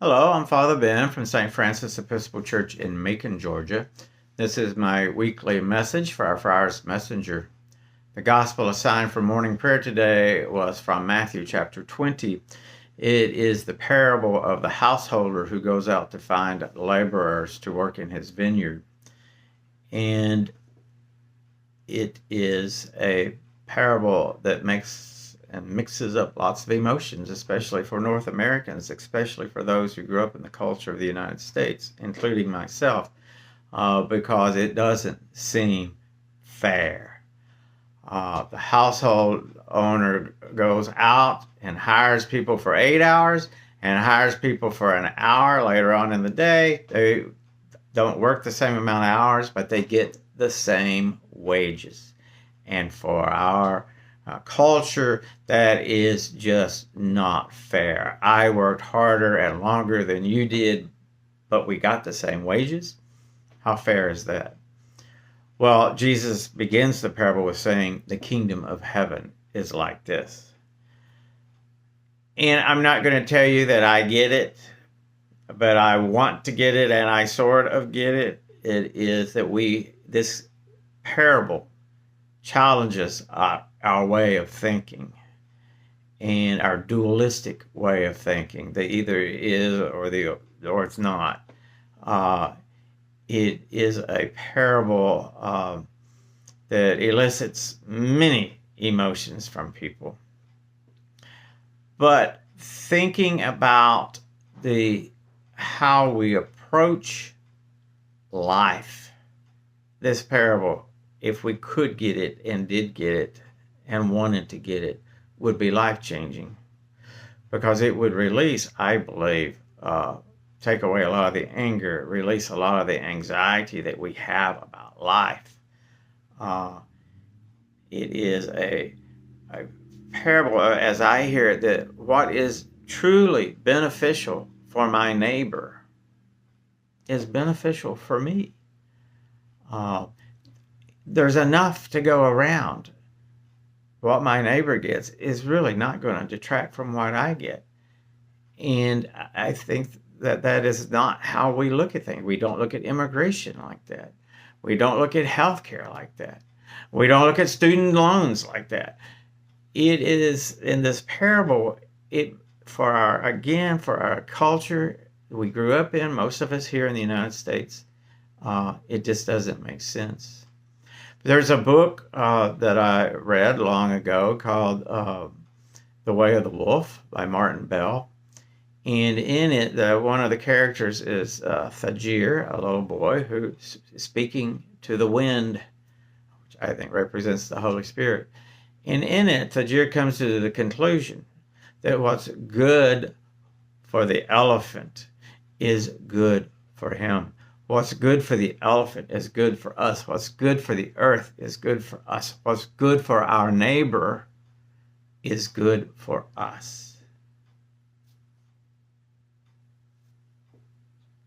Hello, I'm Father Ben from St. Francis Episcopal Church in Macon, Georgia. This is my weekly message for our Friar's Messenger. The gospel assigned for morning prayer today was from Matthew chapter 20. It is the parable of the householder who goes out to find laborers to work in his vineyard. And it is a parable that mixes up lots of emotions, especially for North Americans, especially for those who grew up in the culture of the United States, including myself, because it doesn't seem fair. The household owner goes out and hires people for 8 hours and hires people for an hour later on in the day. They don't work the same amount of hours, but they get the same wages. And for our culture, that is just not fair. I worked harder and longer than you did, but we got the same wages. How fair is that? Well, Jesus begins the parable with saying the kingdom of heaven is like this. And I'm not going to tell you that I get it, but I want to get it, and I sort of get it. It is that this parable challenges our way of thinking and our dualistic way of thinking. That either is or it's not. It is a parable that elicits many emotions from people. But thinking about how we approach life, this parable, if we could get it and did get it and wanted to get it, would be life-changing, because it would release, I believe, take away a lot of the anger, release a lot of the anxiety that we have about life. It is a parable, as I hear it, that what is truly beneficial for my neighbor is beneficial for me. There's enough to go around. What my neighbor gets is really not going to detract from what I get. And I think that is not how we look at things. We don't look at immigration like that. We don't look at healthcare like that. We don't look at student loans like that. It is in this parable, for our culture we grew up in, most of us here in the United States, it just doesn't make sense. There's a book that I read long ago called The Way of the Wolf by Martin Bell. And in it, one of the characters is Thagir, a little boy who's speaking to the wind, which I think represents the Holy Spirit. And in it, Thagir comes to the conclusion that what's good for the elephant is good for him. What's good for the elephant is good for us. What's good for the earth is good for us. What's good for our neighbor is good for us.